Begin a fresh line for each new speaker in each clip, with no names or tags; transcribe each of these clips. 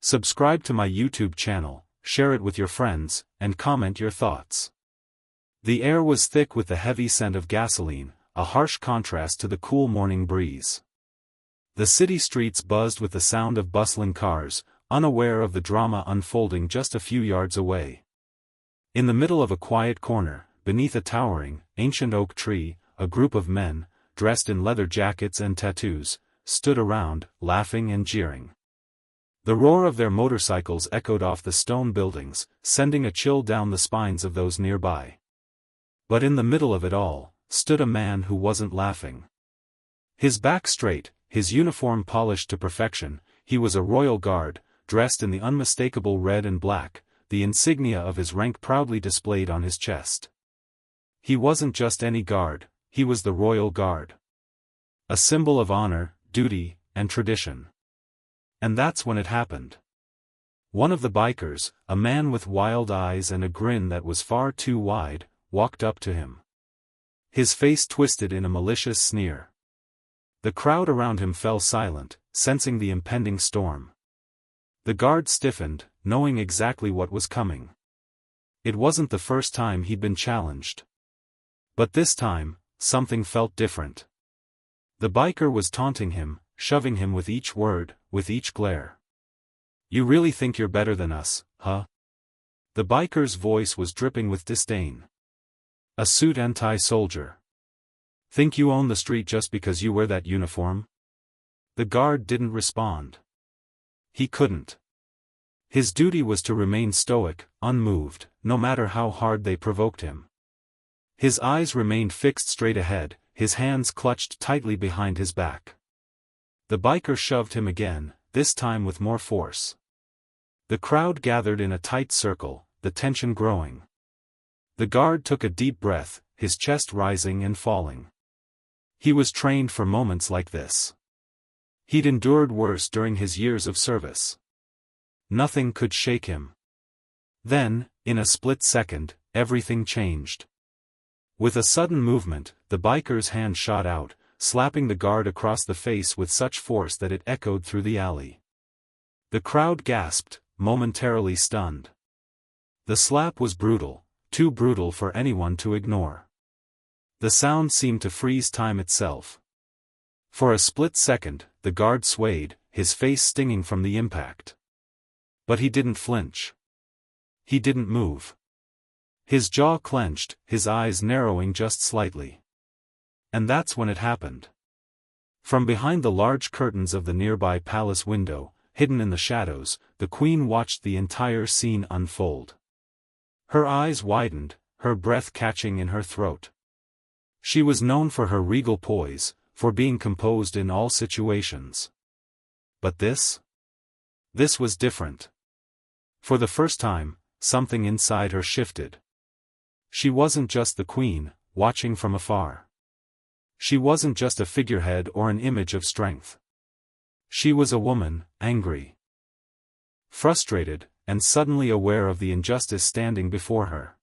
Subscribe to my YouTube channel, share it with your friends, and comment your thoughts. The air was thick with the heavy scent of gasoline, a harsh contrast to the cool morning breeze. The city streets buzzed with the sound of bustling cars, unaware of the drama unfolding just a few yards away. In the middle of a quiet corner, beneath a towering, ancient oak tree, a group of men, dressed in leather jackets and tattoos, stood around, laughing and jeering. The roar of their motorcycles echoed off the stone buildings, sending a chill down the spines of those nearby. But in the middle of it all, stood a man who wasn't laughing. His back straight, his uniform polished to perfection, he was a royal guard, dressed in the unmistakable red and black, the insignia of his rank proudly displayed on his chest. He wasn't just any guard, he was the royal guard. A symbol of honor, duty, and tradition. And that's when it happened. One of the bikers, a man with wild eyes and a grin that was far too wide, walked up to him. His face twisted in a malicious sneer. The crowd around him fell silent, sensing the impending storm. The guard stiffened, knowing exactly what was coming. It wasn't the first time he'd been challenged. But this time, something felt different. The biker was taunting him, shoving him with each word, with each glare. "You really think you're better than us, huh?" The biker's voice was dripping with disdain. "A suit anti-soldier. Think you own the street just because you wear that uniform?" The guard didn't respond. He couldn't. His duty was to remain stoic, unmoved, no matter how hard they provoked him. His eyes remained fixed straight ahead, his hands clutched tightly behind his back. The biker shoved him again, this time with more force. The crowd gathered in a tight circle, the tension growing. The guard took a deep breath, his chest rising and falling. He was trained for moments like this. He'd endured worse during his years of service. Nothing could shake him. Then, in a split second, everything changed. With a sudden movement, the biker's hand shot out, slapping the guard across the face with such force that it echoed through the alley. The crowd gasped, momentarily stunned. The slap was brutal, too brutal for anyone to ignore. The sound seemed to freeze time itself. For a split second, the guard swayed, his face stinging from the impact. But he didn't flinch. He didn't move. His jaw clenched, his eyes narrowing just slightly. And that's when it happened. From behind the large curtains of the nearby palace window, hidden in the shadows, the queen watched the entire scene unfold. Her eyes widened, her breath catching in her throat. She was known for her regal poise, for being composed in all situations. But this? This was different. For the first time, something inside her shifted. She wasn't just the queen, watching from afar. She wasn't just a figurehead or an image of strength. She was a woman, angry, frustrated, and suddenly aware of the injustice standing before her.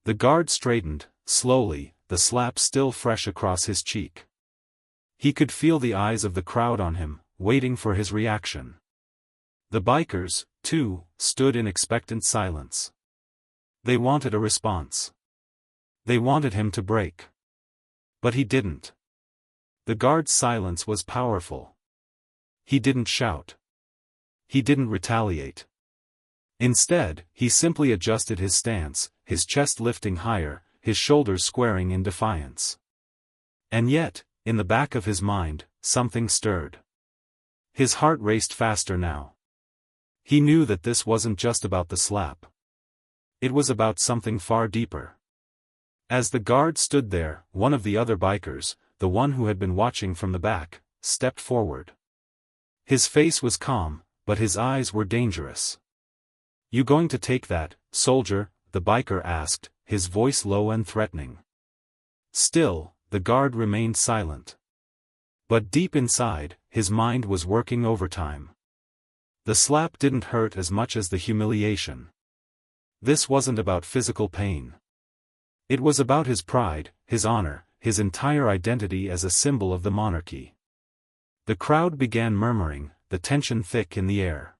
The guard straightened, slowly, the slap still fresh across his cheek. He could feel the eyes of the crowd on him, waiting for his reaction. The bikers, too, stood in expectant silence. They wanted a response. They wanted him to break. But he didn't. The guard's silence was powerful. He didn't shout. He didn't retaliate. Instead, he simply adjusted his stance, his chest lifting higher, his shoulders squaring in defiance. And yet, in the back of his mind, something stirred. His heart raced faster now. He knew that this wasn't just about the slap. It was about something far deeper. As the guard stood there, one of the other bikers, the one who had been watching from the back, stepped forward. His face was calm, but his eyes were dangerous. "You going to take that, soldier?" the biker asked, his voice low and threatening. Still, the guard remained silent. But deep inside, his mind was working overtime. The slap didn't hurt as much as the humiliation. This wasn't about physical pain. It was about his pride, his honor, his entire identity as a symbol of the monarchy. The crowd began murmuring, the tension thick in the air.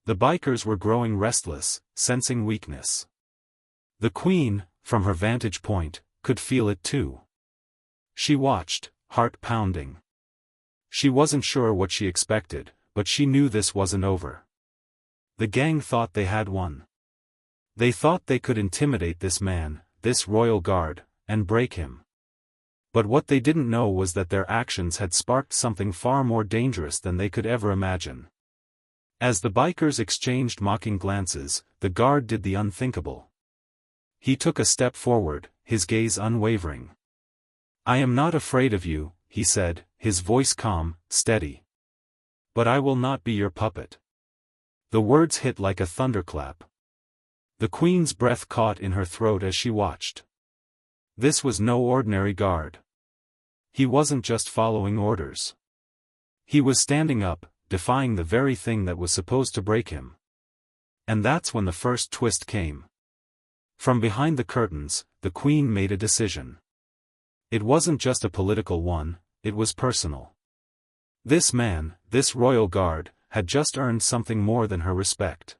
The bikers were growing restless, sensing weakness. The Queen, from her vantage point, could feel it too. She watched, heart pounding. She wasn't sure what she expected, but she knew this wasn't over. The gang thought they had won. They thought they could intimidate this man, this royal guard, and break him. But what they didn't know was that their actions had sparked something far more dangerous than they could ever imagine. As the bikers exchanged mocking glances, the guard did the unthinkable. He took a step forward, his gaze unwavering. "I am not afraid of you," he said, his voice calm, steady. "But I will not be your puppet." The words hit like a thunderclap. The Queen's breath caught in her throat as she watched. This was no ordinary guard. He wasn't just following orders. He was standing up, defying the very thing that was supposed to break him. And that's when the first twist came. From behind the curtains, the Queen made a decision. It wasn't just a political one, it was personal. This man, this royal guard, had just earned something more than her respect.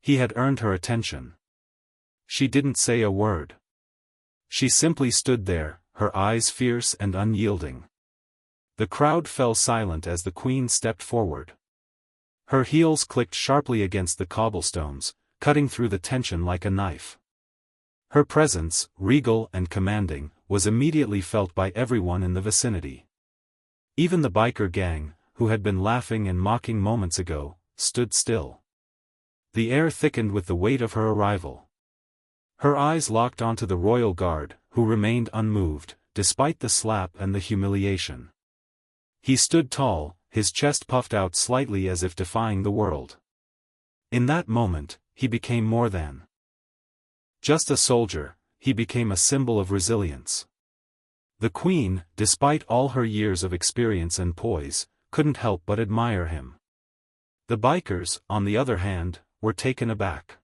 He had earned her attention. She didn't say a word. She simply stood there, her eyes fierce and unyielding. The crowd fell silent as the Queen stepped forward. Her heels clicked sharply against the cobblestones, cutting through the tension like a knife. Her presence, regal and commanding, was immediately felt by everyone in the vicinity. Even the biker gang, who had been laughing and mocking moments ago, stood still. The air thickened with the weight of her arrival. Her eyes locked onto the royal guard, who remained unmoved, despite the slap and the humiliation. He stood tall, his chest puffed out slightly as if defying the world. In that moment, he became more than just a soldier, he became a symbol of resilience. The Queen, despite all her years of experience and poise, couldn't help but admire him. The bikers, on the other hand, were taken aback.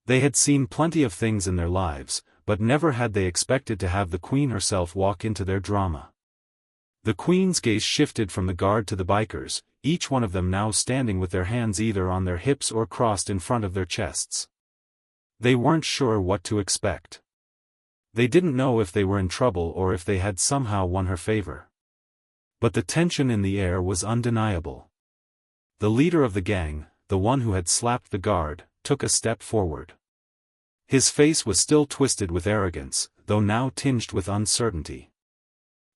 They had seen plenty of things in their lives, but never had they expected to have the Queen herself walk into their drama. The Queen's gaze shifted from the guard to the bikers, each one of them now standing with their hands either on their hips or crossed in front of their chests. They weren't sure what to expect. They didn't know if they were in trouble or if they had somehow won her favor. But the tension in the air was undeniable. The leader of the gang, the one who had slapped the guard, took a step forward. His face was still twisted with arrogance, though now tinged with uncertainty.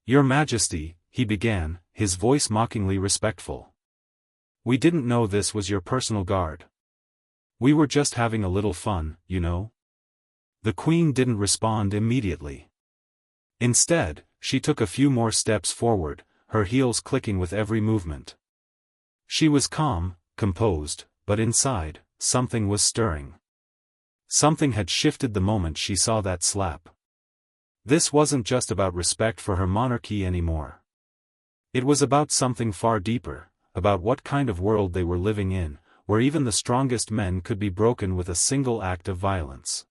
"Your Majesty," he began, his voice mockingly respectful. "We didn't know this was your personal guard. We were just having a little fun, you know." The Queen didn't respond immediately. Instead, she took a few more steps forward, her heels clicking with every movement. She was calm, composed, but inside, something was stirring. Something had shifted the moment she saw that slap. This wasn't just about respect for her monarchy anymore. It was about something far deeper, about what kind of world they were living in, where even the strongest men could be broken with a single act of violence.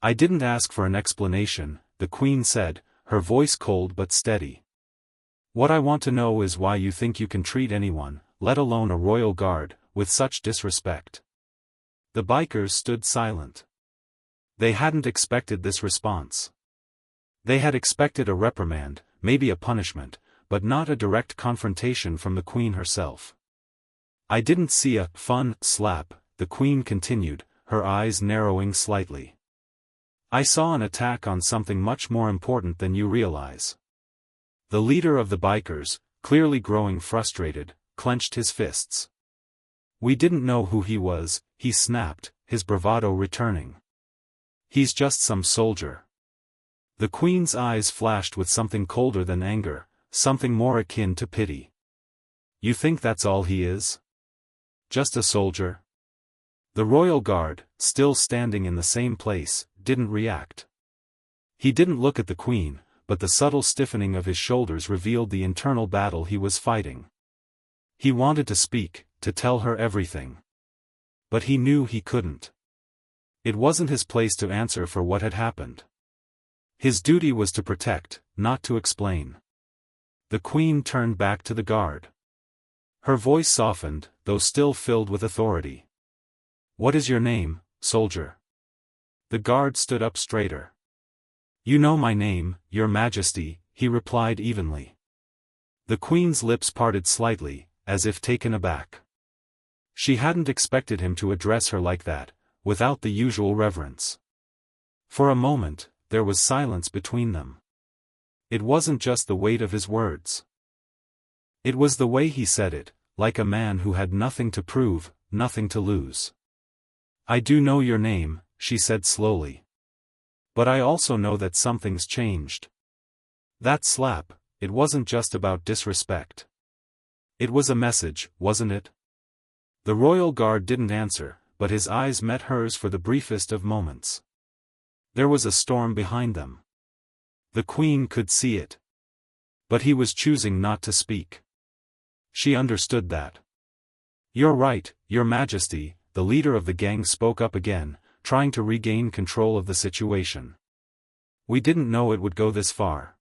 "I didn't ask for an explanation," the Queen said, her voice cold but steady. "What I want to know is why you think you can treat anyone, let alone a royal guard, with such disrespect." The bikers stood silent. They hadn't expected this response. They had expected a reprimand, maybe a punishment, but not a direct confrontation from the Queen herself. "I didn't see a fun slap," the Queen continued, her eyes narrowing slightly. "I saw an attack on something much more important than you realize." The leader of the bikers, clearly growing frustrated, clenched his fists. "We didn't know who he was," he snapped, his bravado returning. "He's just some soldier." The Queen's eyes flashed with something colder than anger, something more akin to pity. "You think that's all he is? Just a soldier?" The royal guard, still standing in the same place, didn't react. He didn't look at the Queen, but the subtle stiffening of his shoulders revealed the internal battle he was fighting. He wanted to speak, to tell her everything. But he knew he couldn't. It wasn't his place to answer for what had happened. His duty was to protect, not to explain. The Queen turned back to the guard. Her voice softened, though still filled with authority. "What is your name, soldier?" The guard stood up straighter. "You know my name, your majesty," he replied evenly. The queen's lips parted slightly, as if taken aback. She hadn't expected him to address her like that, without the usual reverence. For a moment, there was silence between them. It wasn't just the weight of his words. It was the way he said it, like a man who had nothing to prove, nothing to lose. "I do know your name," she said slowly. "But I also know that something's changed." That slap, it wasn't just about disrespect. It was a message, wasn't it? The royal guard didn't answer, but his eyes met hers for the briefest of moments. There was a storm behind them. The queen could see it. But he was choosing not to speak. She understood that. "You're right, your majesty," the leader of the gang spoke up again, trying to regain control of the situation. "We didn't know it would go this far.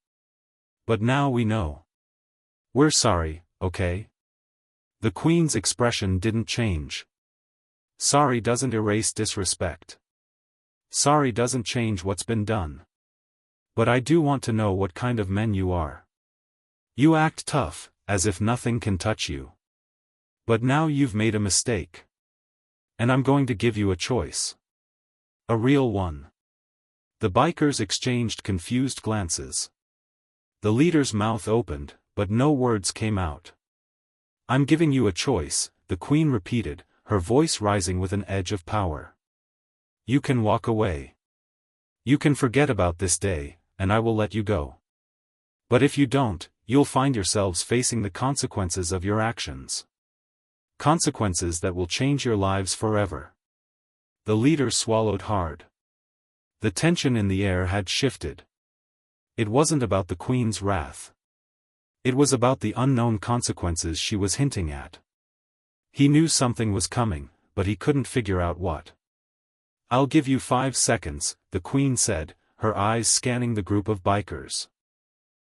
But now we know. We're sorry, okay?" The queen's expression didn't change. Sorry doesn't erase disrespect. Sorry doesn't change what's been done. But I do want to know what kind of men you are. You act tough, as if nothing can touch you. But now you've made a mistake. And I'm going to give you a choice. A real one." The bikers exchanged confused glances. The leader's mouth opened, but no words came out. "I'm giving you a choice," the queen repeated, her voice rising with an edge of power. "You can walk away. You can forget about this day, and I will let you go. But if you don't, you'll find yourselves facing the consequences of your actions. Consequences that will change your lives forever." The leader swallowed hard. The tension in the air had shifted. It wasn't about the queen's wrath. It was about the unknown consequences she was hinting at. He knew something was coming, but he couldn't figure out what. "I'll give you 5 seconds, the queen said, her eyes scanning the group of bikers.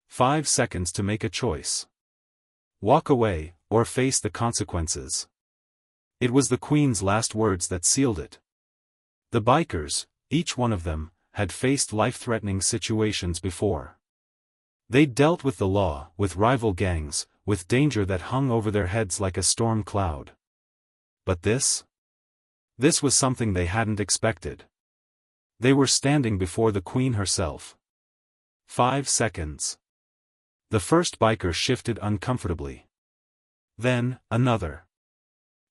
5 seconds to make a choice. Walk away, or face the consequences." It was the queen's last words that sealed it. The bikers, each one of them, had faced life-threatening situations before. They'd dealt with the law, with rival gangs, with danger that hung over their heads like a storm cloud. But this? This was something they hadn't expected. They were standing before the queen herself. 5 seconds. The first biker shifted uncomfortably. Then, another.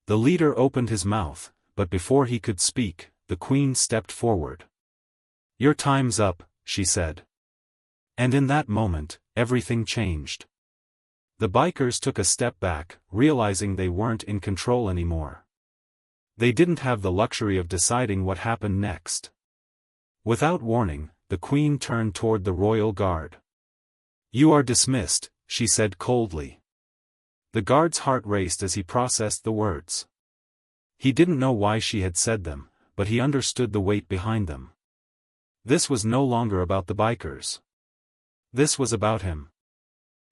The leader opened his mouth, but before he could speak, the queen stepped forward. "Your time's up," she said. And in that moment, everything changed. The bikers took a step back, realizing they weren't in control anymore. They didn't have the luxury of deciding what happened next. Without warning, the queen turned toward the royal guard. "You are dismissed," she said coldly. The guard's heart raced as he processed the words. He didn't know why she had said them, but he understood the weight behind them. This was no longer about the bikers. This was about him.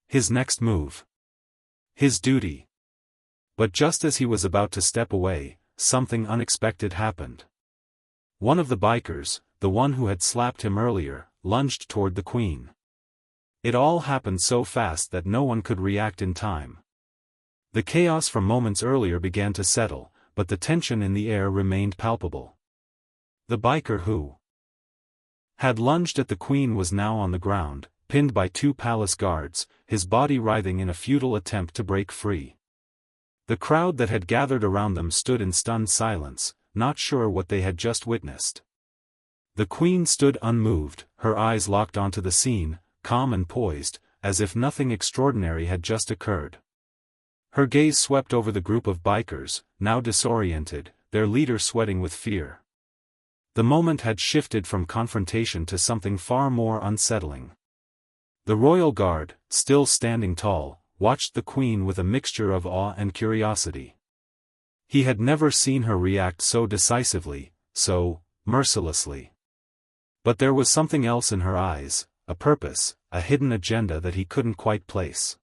His next move. His duty. But just as he was about to step away, something unexpected happened. One of the bikers, the one who had slapped him earlier, lunged toward the queen. It all happened so fast that no one could react in time. The chaos from moments earlier began to settle, but the tension in the air remained palpable. The biker who had lunged at the queen was now on the ground, pinned by 2 palace guards, his body writhing in a futile attempt to break free. The crowd that had gathered around them stood in stunned silence, not sure what they had just witnessed. The queen stood unmoved, her eyes locked onto the scene, calm and poised, as if nothing extraordinary had just occurred. Her gaze swept over the group of bikers, now disoriented, their leader sweating with fear. The moment had shifted from confrontation to something far more unsettling. The royal guard, still standing tall, watched the queen with a mixture of awe and curiosity. He had never seen her react so decisively, so mercilessly. But there was something else in her eyes, a purpose, a hidden agenda that he couldn't quite place.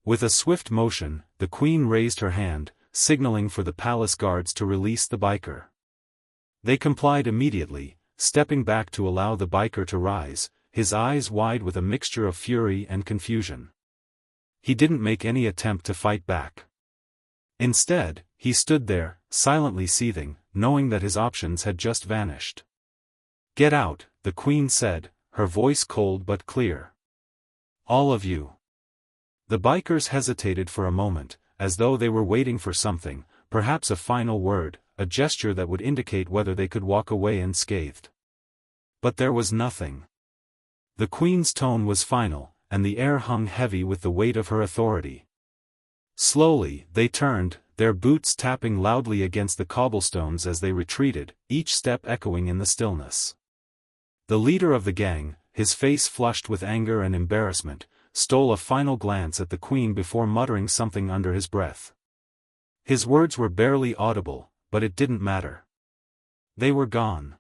With a swift motion, the queen raised her hand, signaling for the palace guards to release the biker. They complied immediately, stepping back to allow the biker to rise, his eyes wide with a mixture of fury and confusion. He didn't make any attempt to fight back. Instead, he stood there, silently seething, knowing that his options had just vanished. "Get out," the Queen said, her voice cold but clear. "All of you." The bikers hesitated for a moment, as though they were waiting for something, perhaps a final word, a gesture that would indicate whether they could walk away unscathed. But there was nothing. The Queen's tone was final, and the air hung heavy with the weight of her authority. Slowly, they turned, their boots tapping loudly against the cobblestones as they retreated, each step echoing in the stillness. The leader of the gang, his face flushed with anger and embarrassment, stole a final glance at the Queen before muttering something under his breath. His words were barely audible, but it didn't matter. They were gone.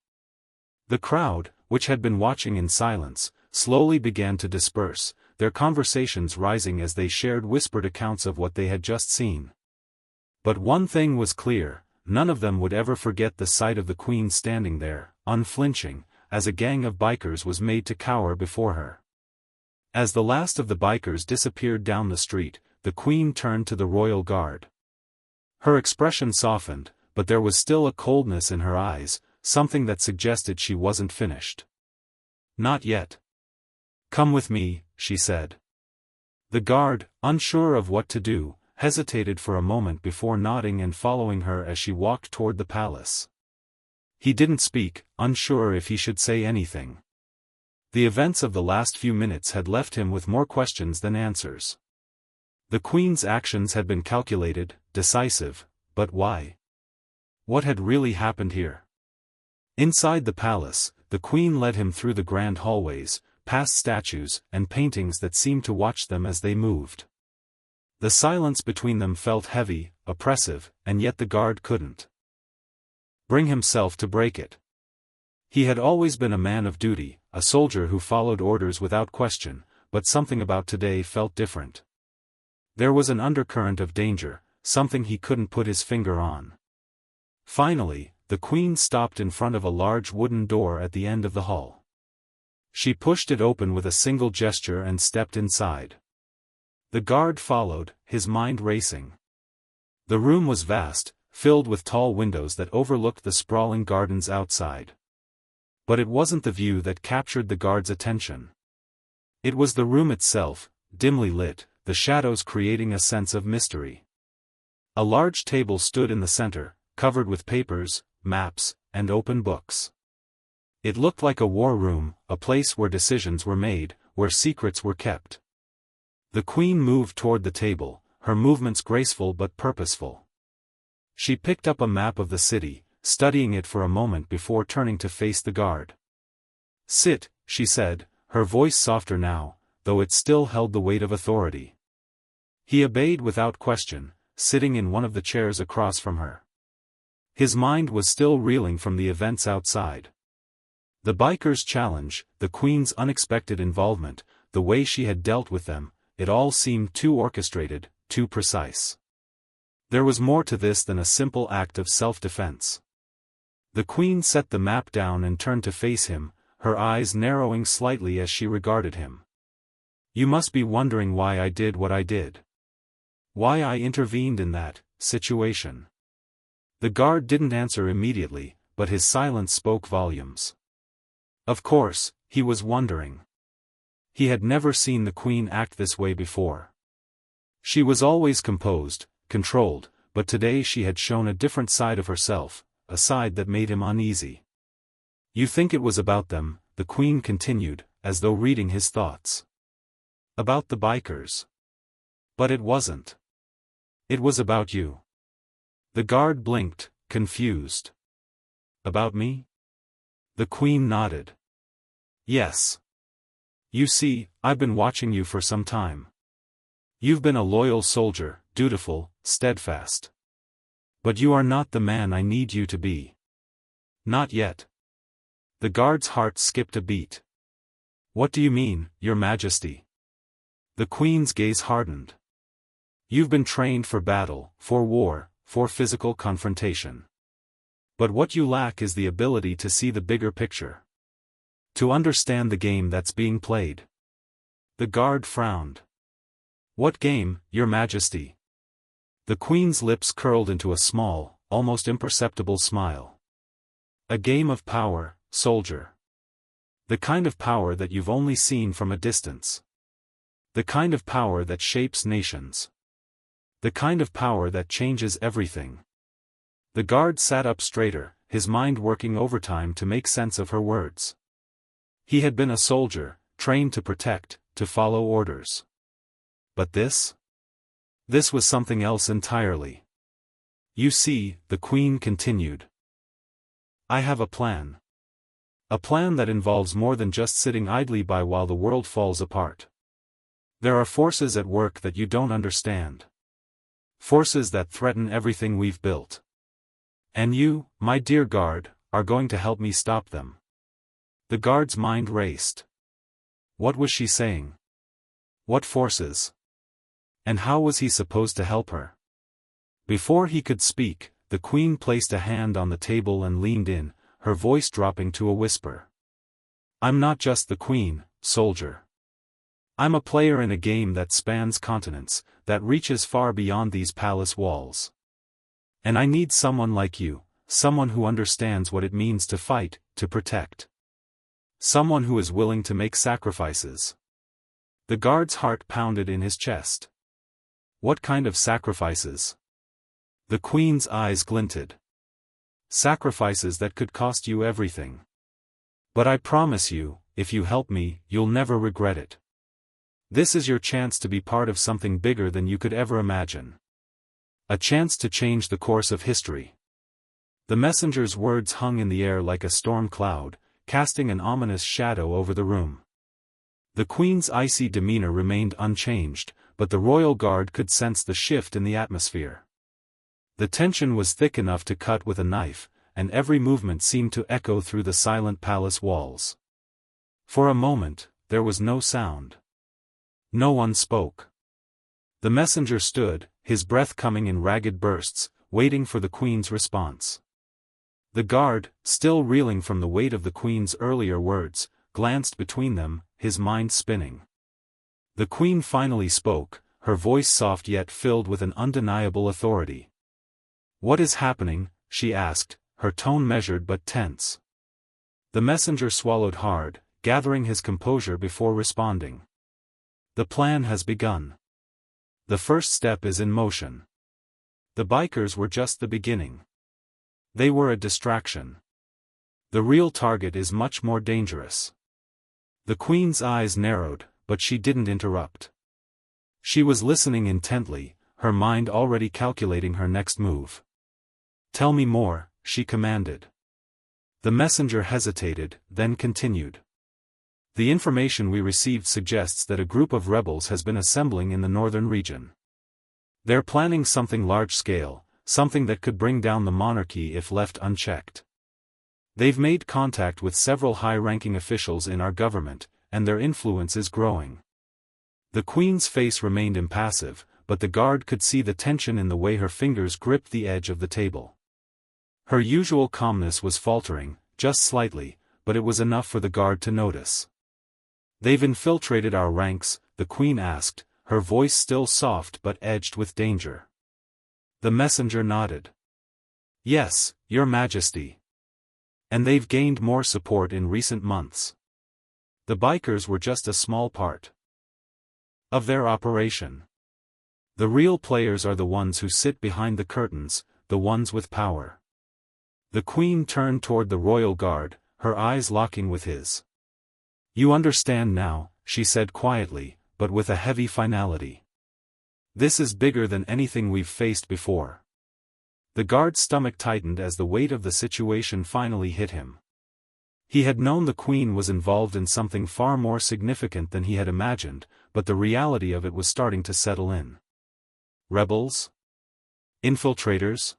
The crowd, which had been watching in silence, slowly began to disperse, their conversations rising as they shared whispered accounts of what they had just seen. But one thing was clear, none of them would ever forget the sight of the Queen standing there, unflinching, as a gang of bikers was made to cower before her. As the last of the bikers disappeared down the street, the Queen turned to the royal guard. Her expression softened, but there was still a coldness in her eyes, something that suggested she wasn't finished. "Not yet. Come with me," she said. The guard, unsure of what to do, hesitated for a moment before nodding and following her as she walked toward the palace. He didn't speak, unsure if he should say anything. The events of the last few minutes had left him with more questions than answers. The Queen's actions had been calculated, decisive, but why? What had really happened here? Inside the palace, the Queen led him through the grand hallways, past statues and paintings that seemed to watch them as they moved. The silence between them felt heavy, oppressive, and yet the guard couldn't bring himself to break it. He had always been a man of duty, a soldier who followed orders without question, but something about today felt different. There was an undercurrent of danger, something he couldn't put his finger on. Finally, the Queen stopped in front of a large wooden door at the end of the hall. She pushed it open with a single gesture and stepped inside. The guard followed, his mind racing. The room was vast, filled with tall windows that overlooked the sprawling gardens outside. But it wasn't the view that captured the guard's attention. It was the room itself, dimly lit, the shadows creating a sense of mystery. A large table stood in the center, covered with papers, maps, and open books. It looked like a war room, a place where decisions were made, where secrets were kept. The Queen moved toward the table, her movements graceful but purposeful. She picked up a map of the city, studying it for a moment before turning to face the guard. "Sit," she said, her voice softer now, though it still held the weight of authority. He obeyed without question, sitting in one of the chairs across from her. His mind was still reeling from the events outside. The bikers' challenge, the Queen's unexpected involvement, the way she had dealt with them, it all seemed too orchestrated, too precise. There was more to this than a simple act of self-defense. The Queen set the map down and turned to face him, her eyes narrowing slightly as she regarded him. "You must be wondering why I did what I did. Why I intervened in that situation." The guard didn't answer immediately, but his silence spoke volumes. Of course, he was wondering. He had never seen the Queen act this way before. She was always composed, controlled, but today she had shown a different side of herself, a side that made him uneasy. "You think it was about them," the Queen continued, as though reading his thoughts. "About the bikers. But it wasn't. It was about you." The guard blinked, confused. "About me?" The Queen nodded. "Yes. You see, I've been watching you for some time. You've been a loyal soldier, dutiful, steadfast. But you are not the man I need you to be. Not yet." The guard's heart skipped a beat. "What do you mean, Your Majesty?" The Queen's gaze hardened. "You've been trained for battle, for war, for physical confrontation. But what you lack is the ability to see the bigger picture. To understand the game that's being played. The guard frowned. What game, Your Majesty? The Queen's lips curled into a small, almost imperceptible smile. A game of power, soldier. The kind of power that you've only seen from a distance. The kind of power that shapes nations. The kind of power that changes everything. The guard sat up straighter, his mind working overtime to make sense of her words. He had been a soldier, trained to protect, to follow orders. But this? This was something else entirely. You see, the Queen continued. I have a plan. A plan that involves more than just sitting idly by while the world falls apart. There are forces at work that you don't understand. Forces that threaten everything we've built. And you, my dear guard, are going to help me stop them. The guard's mind raced. What was she saying? What forces? And how was he supposed to help her? Before he could speak, the Queen placed a hand on the table and leaned in, her voice dropping to a whisper. I'm not just the Queen, soldier. I'm a player in a game that spans continents, that reaches far beyond these palace walls. And I need someone like you, someone who understands what it means to fight, to protect. Someone who is willing to make sacrifices. The guard's heart pounded in his chest. What kind of sacrifices? The Queen's eyes glinted. Sacrifices that could cost you everything. But I promise you, if you help me, you'll never regret it. This is your chance to be part of something bigger than you could ever imagine. A chance to change the course of history. The messenger's words hung in the air like a storm cloud, casting an ominous shadow over the room. The Queen's icy demeanor remained unchanged, but the royal guard could sense the shift in the atmosphere. The tension was thick enough to cut with a knife, and every movement seemed to echo through the silent palace walls. For a moment, there was no sound. No one spoke. The messenger stood, his breath coming in ragged bursts, waiting for the Queen's response. The guard, still reeling from the weight of the Queen's earlier words, glanced between them, his mind spinning. The Queen finally spoke, her voice soft yet filled with an undeniable authority. What is happening? She asked, her tone measured but tense. The messenger swallowed hard, gathering his composure before responding. The plan has begun. The first step is in motion. The bikers were just the beginning. They were a distraction. The real target is much more dangerous. The Queen's eyes narrowed, but she didn't interrupt. She was listening intently, her mind already calculating her next move. Tell me more, she commanded. The messenger hesitated, then continued. The information we received suggests that a group of rebels has been assembling in the northern region. They're planning something large-scale, something that could bring down the monarchy if left unchecked. They've made contact with several high-ranking officials in our government, and their influence is growing. The Queen's face remained impassive, but the guard could see the tension in the way her fingers gripped the edge of the table. Her usual calmness was faltering, just slightly, but it was enough for the guard to notice. They've infiltrated our ranks, the Queen asked, her voice still soft but edged with danger. The messenger nodded. Yes, Your Majesty. And they've gained more support in recent months. The bikers were just a small part of their operation. The real players are the ones who sit behind the curtains, the ones with power. The Queen turned toward the royal guard, her eyes locking with his. You understand now, she said quietly, but with a heavy finality. This is bigger than anything we've faced before. The guard's stomach tightened as the weight of the situation finally hit him. He had known the Queen was involved in something far more significant than he had imagined, but the reality of it was starting to settle in. Rebels? Infiltrators?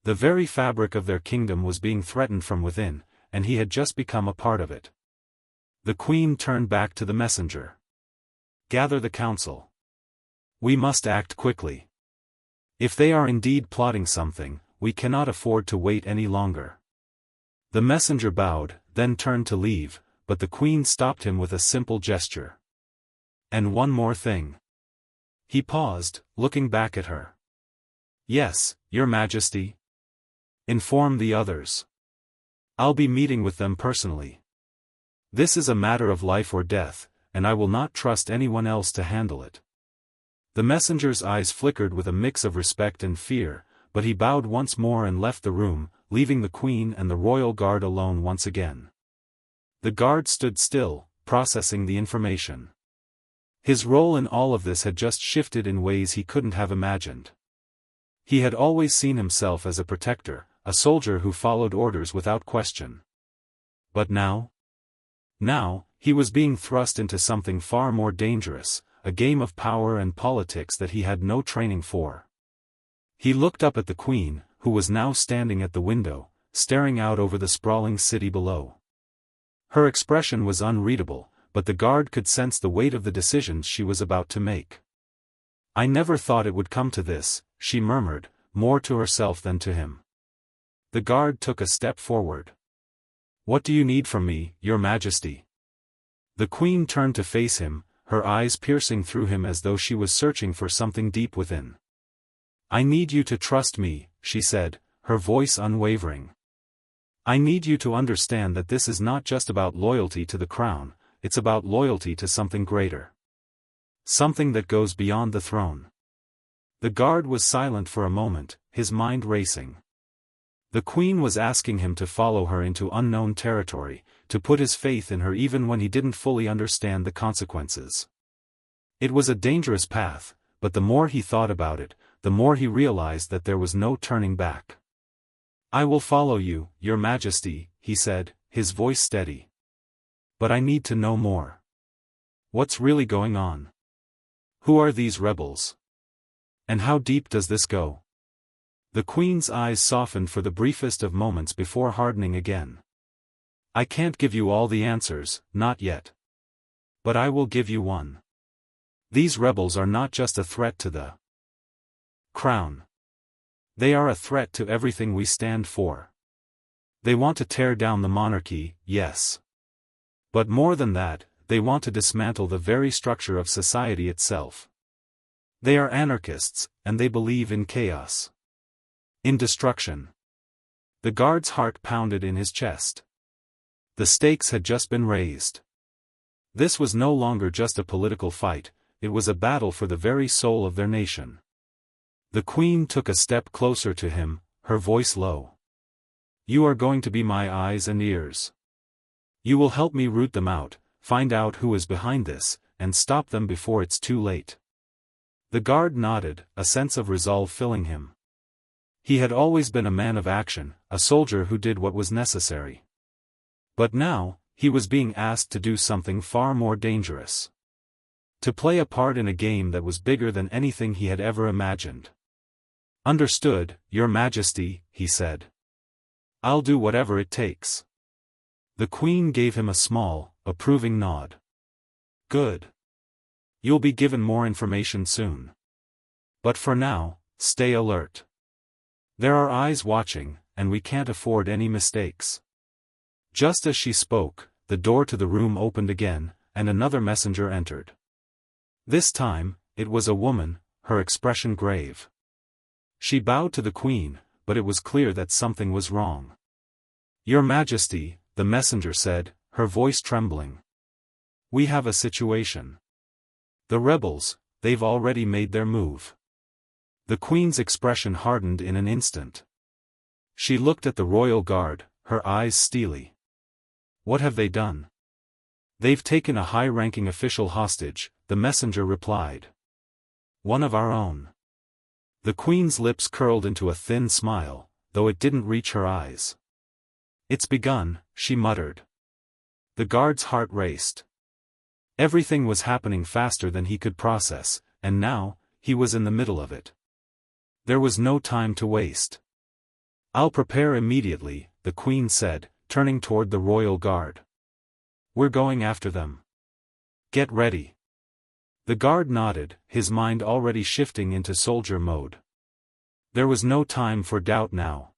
The very fabric of their kingdom was being threatened from within, and he had just become a part of it. The Queen turned back to the messenger. Gather the council. We must act quickly. If they are indeed plotting something, we cannot afford to wait any longer. The messenger bowed, then turned to leave, but the queen stopped him with a simple gesture. And one more thing. He paused, looking back at her. Yes, Your Majesty. Inform the others. I'll be meeting with them personally. This is a matter of life or death, and I will not trust anyone else to handle it. The messenger's eyes flickered with a mix of respect and fear, but he bowed once more and left the room, leaving the queen and the royal guard alone once again. The guard stood still, processing the information. His role in all of this had just shifted in ways he couldn't have imagined. He had always seen himself as a protector, a soldier who followed orders without question. But now? Now, he was being thrust into something far more dangerous, a game of power and politics that he had no training for. He looked up at the queen, who was now standing at the window, staring out over the sprawling city below. Her expression was unreadable, but the guard could sense the weight of the decisions she was about to make. I never thought it would come to this, she murmured, more to herself than to him. The guard took a step forward. What do you need from me, Your Majesty? The queen turned to face him, her eyes piercing through him as though she was searching for something deep within. I need you to trust me, she said, her voice unwavering. I need you to understand that this is not just about loyalty to the crown, it's about loyalty to something greater. Something that goes beyond the throne. The guard was silent for a moment, his mind racing. The queen was asking him to follow her into unknown territory, to put his faith in her even when he didn't fully understand the consequences. It was a dangerous path, but the more he thought about it, the more he realized that there was no turning back. I will follow you, Your Majesty, he said, his voice steady. But I need to know more. What's really going on? Who are these rebels? And how deep does this go? The queen's eyes softened for the briefest of moments before hardening again. I can't give you all the answers, not yet. But I will give you one. These rebels are not just a threat to the crown. They are a threat to everything we stand for. They want to tear down the monarchy, yes. But more than that, they want to dismantle the very structure of society itself. They are anarchists, and they believe in chaos. In destruction. The guard's heart pounded in his chest. The stakes had just been raised. This was no longer just a political fight, it was a battle for the very soul of their nation. The queen took a step closer to him, her voice low. You are going to be my eyes and ears. You will help me root them out, find out who is behind this, and stop them before it's too late. The guard nodded, a sense of resolve filling him. He had always been a man of action, a soldier who did what was necessary. But now, he was being asked to do something far more dangerous. To play a part in a game that was bigger than anything he had ever imagined. Understood, Your Majesty, he said. I'll do whatever it takes. The queen gave him a small, approving nod. Good. You'll be given more information soon. But for now, stay alert. There are eyes watching, and we can't afford any mistakes. Just as she spoke, the door to the room opened again, and another messenger entered. This time, it was a woman, her expression grave. She bowed to the queen, but it was clear that something was wrong. Your Majesty, the messenger said, her voice trembling. We have a situation. The rebels, they've already made their move. The queen's expression hardened in an instant. She looked at the royal guard, her eyes steely. What have they done? They've taken a high-ranking official hostage, the messenger replied. One of our own. The queen's lips curled into a thin smile, though it didn't reach her eyes. It's begun, she muttered. The guard's heart raced. Everything was happening faster than he could process, and now, he was in the middle of it. There was no time to waste. I'll prepare immediately, the queen said, turning toward the royal guard. We're going after them. Get ready. The guard nodded, his mind already shifting into soldier mode. There was no time for doubt now.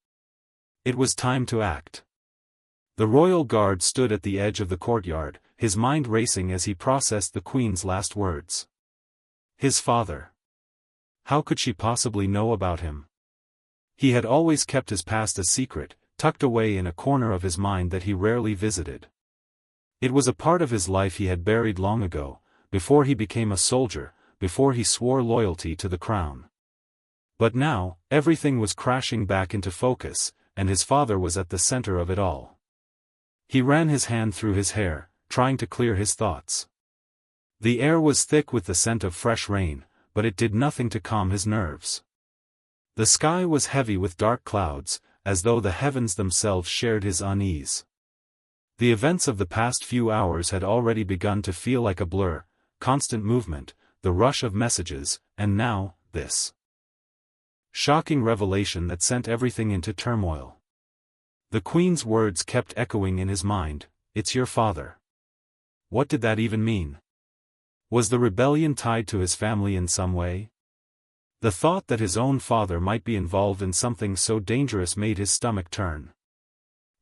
It was time to act. The royal guard stood at the edge of the courtyard, his mind racing as he processed the queen's last words. His father. How could she possibly know about him? He had always kept his past a secret, tucked away in a corner of his mind that he rarely visited. It was a part of his life he had buried long ago, before he became a soldier, before he swore loyalty to the crown. But now, everything was crashing back into focus, and his father was at the center of it all. He ran his hand through his hair, trying to clear his thoughts. The air was thick with the scent of fresh rain, but it did nothing to calm his nerves. The sky was heavy with dark clouds, as though the heavens themselves shared his unease. The events of the past few hours had already begun to feel like a blur, constant movement, the rush of messages, and now, this shocking revelation that sent everything into turmoil. The Queen's words kept echoing in his mind, "It's your father." What did that even mean? Was the rebellion tied to his family in some way? The thought that his own father might be involved in something so dangerous made his stomach turn.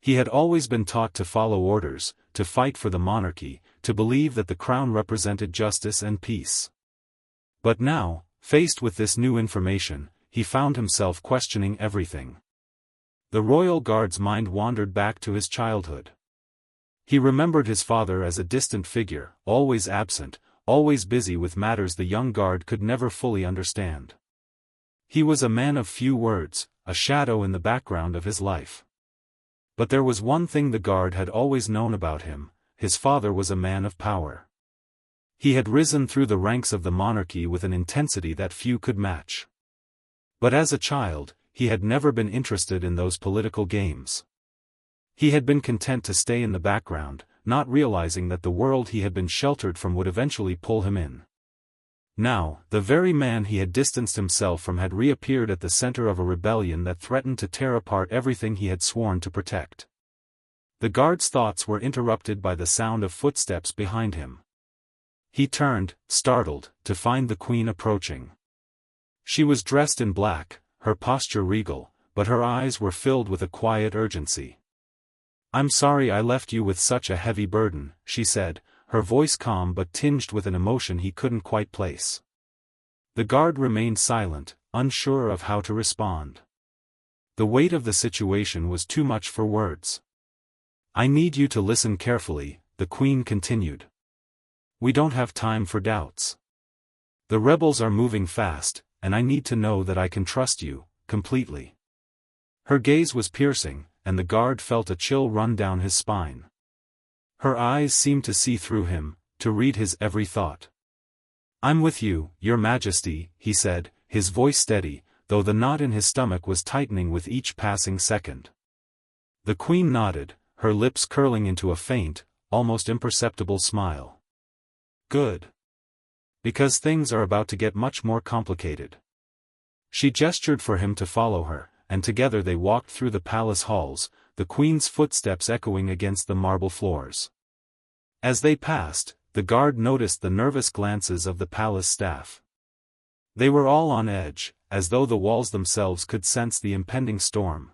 He had always been taught to follow orders, to fight for the monarchy, to believe that the crown represented justice and peace. But now, faced with this new information, he found himself questioning everything. The royal guard's mind wandered back to his childhood. He remembered his father as a distant figure, always absent, always busy with matters the young guard could never fully understand. He was a man of few words, a shadow in the background of his life. But there was one thing the guard had always known about him: his father was a man of power. He had risen through the ranks of the monarchy with an intensity that few could match. But as a child, he had never been interested in those political games. He had been content to stay in the background, not realizing that the world he had been sheltered from would eventually pull him in. Now, the very man he had distanced himself from had reappeared at the center of a rebellion that threatened to tear apart everything he had sworn to protect. The guard's thoughts were interrupted by the sound of footsteps behind him. He turned, startled, to find the Queen approaching. She was dressed in black, her posture regal, but her eyes were filled with a quiet urgency. "I'm sorry I left you with such a heavy burden," she said, her voice calm but tinged with an emotion he couldn't quite place. The guard remained silent, unsure of how to respond. The weight of the situation was too much for words. "I need you to listen carefully," the Queen continued. "We don't have time for doubts. The rebels are moving fast, and I need to know that I can trust you, completely." Her gaze was piercing, and the guard felt a chill run down his spine. Her eyes seemed to see through him, to read his every thought. "I'm with you, Your Majesty," he said, his voice steady, though the knot in his stomach was tightening with each passing second. The Queen nodded, her lips curling into a faint, almost imperceptible smile. "Good. Because things are about to get much more complicated." She gestured for him to follow her, and together they walked through the palace halls, the Queen's footsteps echoing against the marble floors. As they passed, the guard noticed the nervous glances of the palace staff. They were all on edge, as though the walls themselves could sense the impending storm.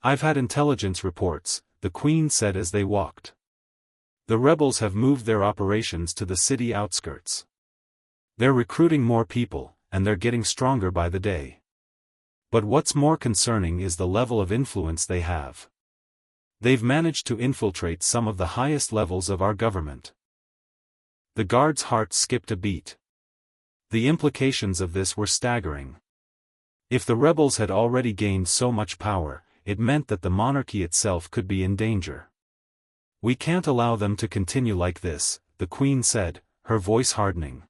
"I've had intelligence reports," the Queen said as they walked. "The rebels have moved their operations to the city outskirts. They're recruiting more people, and they're getting stronger by the day. But what's more concerning is the level of influence they have. They've managed to infiltrate some of the highest levels of our government." The guard's heart skipped a beat. The implications of this were staggering. If the rebels had already gained so much power, it meant that the monarchy itself could be in danger. "We can't allow them to continue like this," the Queen said, her voice hardening.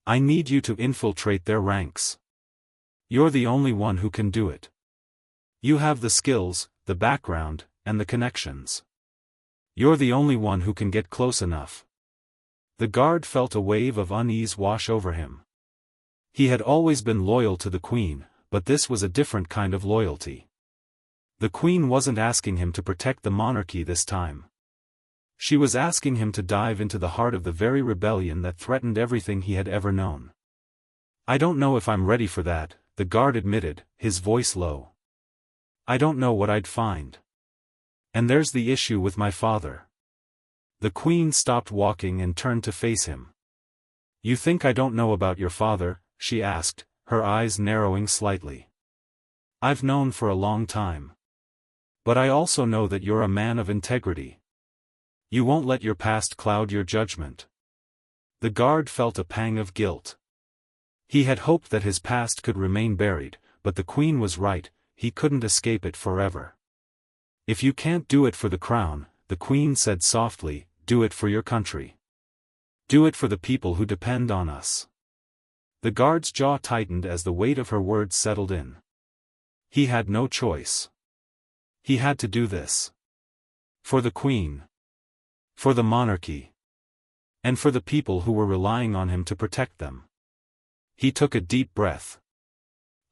"I need you to infiltrate their ranks. You're the only one who can do it. You have the skills, the background, and the connections. You're the only one who can get close enough." The guard felt a wave of unease wash over him. He had always been loyal to the Queen, but this was a different kind of loyalty. The Queen wasn't asking him to protect the monarchy this time. She was asking him to dive into the heart of the very rebellion that threatened everything he had ever known. "I don't know if I'm ready for that," the guard admitted, his voice low. I don't know what I'd find. And there's the issue with my father. The Queen stopped walking and turned to face him. You think I don't know about your father? She asked, her eyes narrowing slightly. I've known for a long time. But I also know that you're a man of integrity. You won't let your past cloud your judgment. The guard felt a pang of guilt. He had hoped that his past could remain buried, but the Queen was right, he couldn't escape it forever. If you can't do it for the crown, the Queen said softly, do it for your country. Do it for the people who depend on us. The guard's jaw tightened as the weight of her words settled in. He had no choice. He had to do this. For the Queen. For the monarchy. And for the people who were relying on him to protect them. He took a deep breath.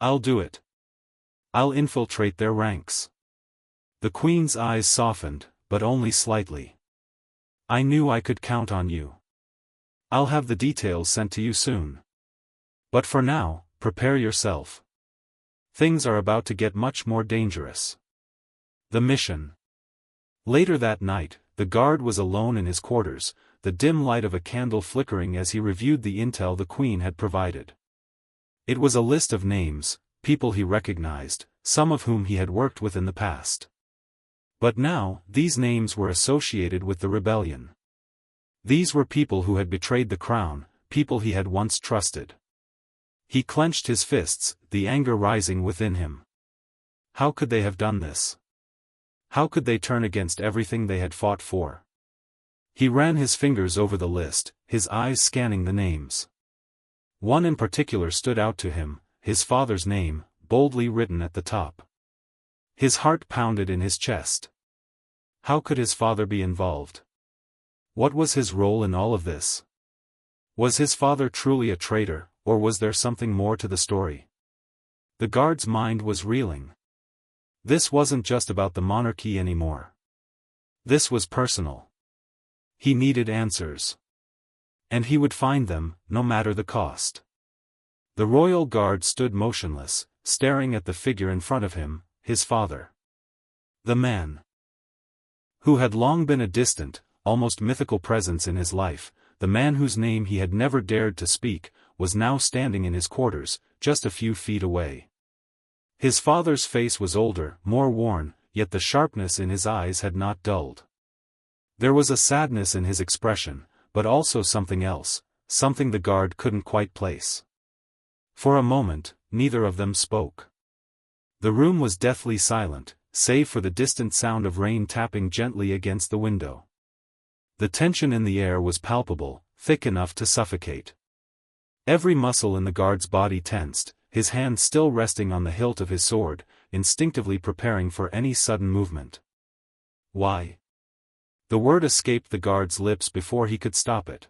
I'll do it. I'll infiltrate their ranks. The Queen's eyes softened, but only slightly. I knew I could count on you. I'll have the details sent to you soon. But for now, prepare yourself. Things are about to get much more dangerous. The mission. Later that night, the guard was alone in his quarters, the dim light of a candle flickering as he reviewed the intel the Queen had provided. It was a list of names, people he recognized, some of whom he had worked with in the past. But now, these names were associated with the rebellion. These were people who had betrayed the crown, people he had once trusted. He clenched his fists, the anger rising within him. How could they have done this? How could they turn against everything they had fought for? He ran his fingers over the list, his eyes scanning the names. One in particular stood out to him, his father's name, boldly written at the top. His heart pounded in his chest. How could his father be involved? What was his role in all of this? Was his father truly a traitor, or was there something more to the story? The guard's mind was reeling. This wasn't just about the monarchy anymore. This was personal. He needed answers. And he would find them, no matter the cost. The royal guard stood motionless, staring at the figure in front of him, his father. The man who had long been a distant, almost mythical presence in his life, the man whose name he had never dared to speak, was now standing in his quarters, just a few feet away. His father's face was older, more worn, yet the sharpness in his eyes had not dulled. There was a sadness in his expression, but also something else, something the guard couldn't quite place. For a moment, neither of them spoke. The room was deathly silent, save for the distant sound of rain tapping gently against the window. The tension in the air was palpable, thick enough to suffocate. Every muscle in the guard's body tensed, his hand still resting on the hilt of his sword, instinctively preparing for any sudden movement. Why? The word escaped the guard's lips before he could stop it.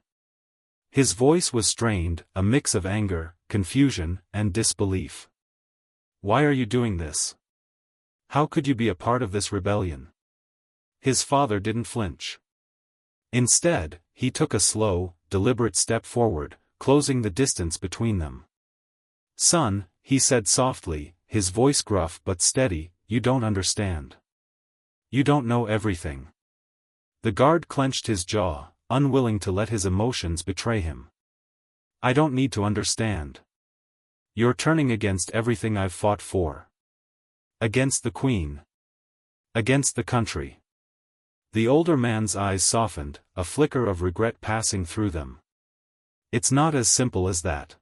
His voice was strained, a mix of anger, confusion, and disbelief. Why are you doing this? How could you be a part of this rebellion? His father didn't flinch. Instead, he took a slow, deliberate step forward, closing the distance between them. Son, he said softly, his voice gruff but steady, you don't understand. You don't know everything. The guard clenched his jaw, unwilling to let his emotions betray him. I don't need to understand. You're turning against everything I've fought for. Against the Queen. Against the country. The older man's eyes softened, a flicker of regret passing through them. It's not as simple as that.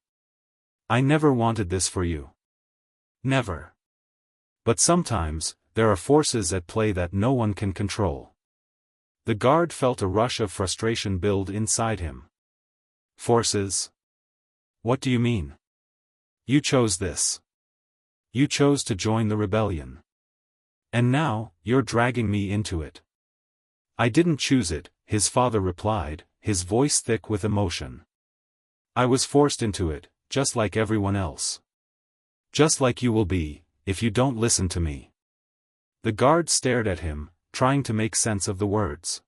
I never wanted this for you. Never. But sometimes, there are forces at play that no one can control. The guard felt a rush of frustration build inside him. Forces? What do you mean? You chose this. You chose to join the rebellion. And now, you're dragging me into it. I didn't choose it, his father replied, his voice thick with emotion. I was forced into it, just like everyone else. Just like you will be, if you don't listen to me. The guard stared at him, trying to make sense of the words.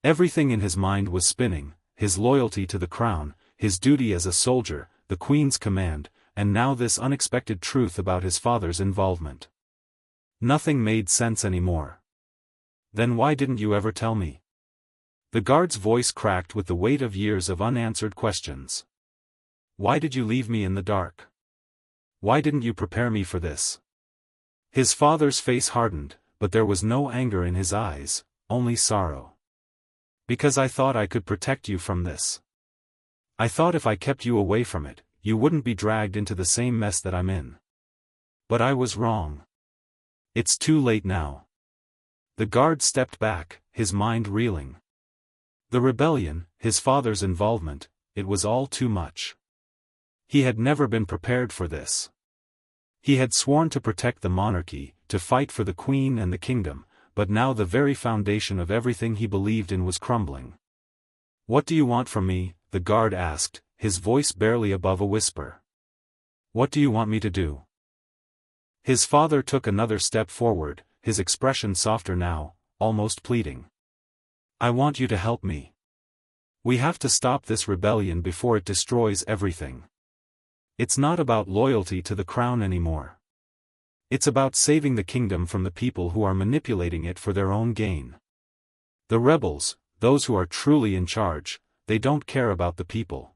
Everything in his mind was spinning, his loyalty to the crown, his duty as a soldier, the Queen's command, and now this unexpected truth about his father's involvement. Nothing made sense anymore. Then why didn't you ever tell me? The guard's voice cracked with the weight of years of unanswered questions. Why did you leave me in the dark? Why didn't you prepare me for this? His father's face hardened, but there was no anger in his eyes, only sorrow. Because I thought I could protect you from this. I thought if I kept you away from it, you wouldn't be dragged into the same mess that I'm in. But I was wrong. It's too late now. The guard stepped back, his mind reeling. The rebellion, his father's involvement, it was all too much. He had never been prepared for this. He had sworn to protect the monarchy, to fight for the queen and the kingdom, but now the very foundation of everything he believed in was crumbling. What do you want from me? The guard asked, his voice barely above a whisper. What do you want me to do? His father took another step forward, his expression softer now, almost pleading. I want you to help me. We have to stop this rebellion before it destroys everything. It's not about loyalty to the crown anymore. It's about saving the kingdom from the people who are manipulating it for their own gain. The rebels, those who are truly in charge, they don't care about the people.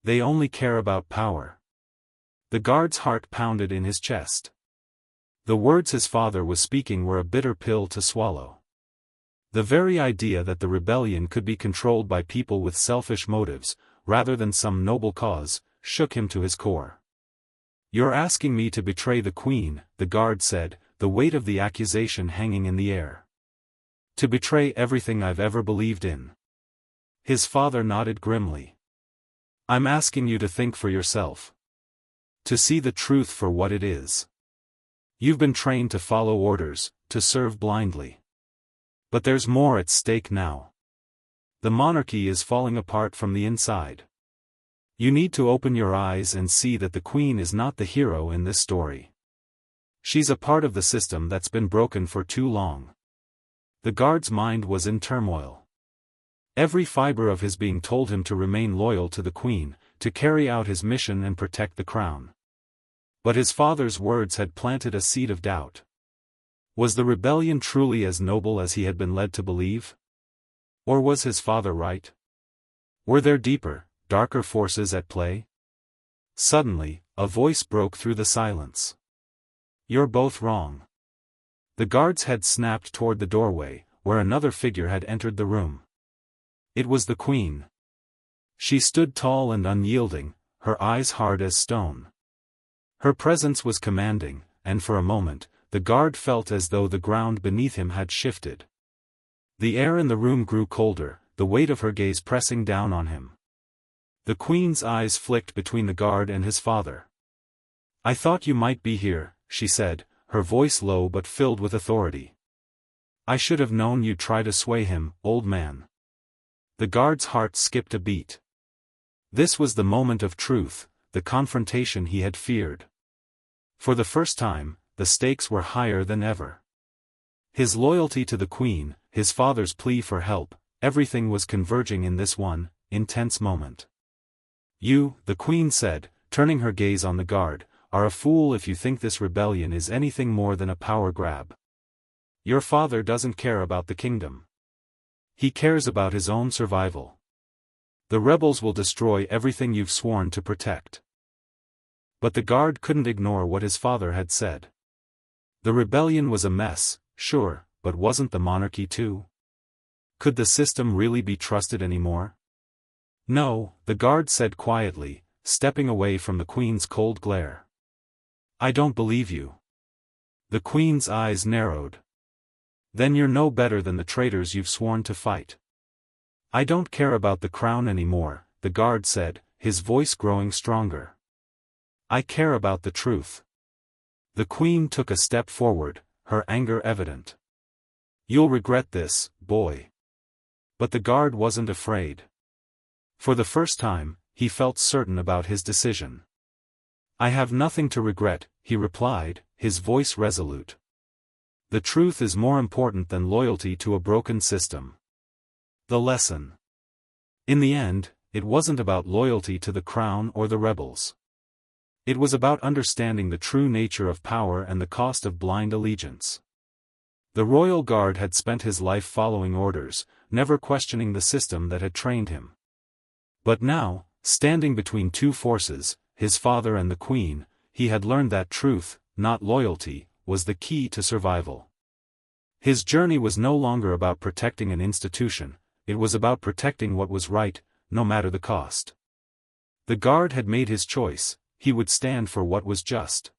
They only care about power. The guard's heart pounded in his chest. The words his father was speaking were a bitter pill to swallow. The very idea that the rebellion could be controlled by people with selfish motives, rather than some noble cause, shook him to his core. You're asking me to betray the queen, the guard said, the weight of the accusation hanging in the air. To betray everything I've ever believed in. His father nodded grimly. I'm asking you to think for yourself. To see the truth for what it is. You've been trained to follow orders, to serve blindly. But there's more at stake now. The monarchy is falling apart from the inside. You need to open your eyes and see that the queen is not the hero in this story. She's a part of the system that's been broken for too long. The guard's mind was in turmoil. Every fiber of his being told him to remain loyal to the queen, to carry out his mission and protect the crown. But his father's words had planted a seed of doubt. Was the rebellion truly as noble as he had been led to believe? Or was his father right? Were there deeper, darker forces at play? Suddenly, a voice broke through the silence. You're both wrong. The guard's head snapped toward the doorway, where another figure had entered the room. It was the queen. She stood tall and unyielding, her eyes hard as stone. Her presence was commanding, and for a moment, the guard felt as though the ground beneath him had shifted. The air in the room grew colder, the weight of her gaze pressing down on him. The queen's eyes flicked between the guard and his father. I thought you might be here, she said, her voice low but filled with authority. I should have known you'd try to sway him, old man. The guard's heart skipped a beat. This was the moment of truth, the confrontation he had feared. For the first time, the stakes were higher than ever. His loyalty to the queen, his father's plea for help, everything was converging in this one, intense moment. You, the queen said, turning her gaze on the guard, are a fool if you think this rebellion is anything more than a power grab. Your father doesn't care about the kingdom. He cares about his own survival. The rebels will destroy everything you've sworn to protect. But the guard couldn't ignore what his father had said. The rebellion was a mess, sure, but wasn't the monarchy too? Could the system really be trusted anymore? No, the guard said quietly, stepping away from the queen's cold glare. I don't believe you. The queen's eyes narrowed. Then you're no better than the traitors you've sworn to fight. I don't care about the crown anymore, the guard said, his voice growing stronger. I care about the truth. The queen took a step forward, her anger evident. You'll regret this, boy. But the guard wasn't afraid. For the first time, he felt certain about his decision. I have nothing to regret, he replied, his voice resolute. The truth is more important than loyalty to a broken system. The lesson. In the end, it wasn't about loyalty to the crown or the rebels. It was about understanding the true nature of power and the cost of blind allegiance. The royal guard had spent his life following orders, never questioning the system that had trained him. But now, standing between two forces, his father and the queen, he had learned that truth, not loyalty, was the key to survival. His journey was no longer about protecting an institution, it was about protecting what was right, no matter the cost. The guard had made his choice, he would stand for what was just.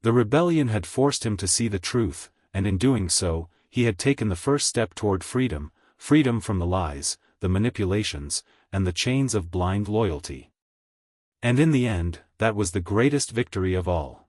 The rebellion had forced him to see the truth, and in doing so, he had taken the first step toward freedom, freedom from the lies, the manipulations, and the chains of blind loyalty. And in the end, that was the greatest victory of all.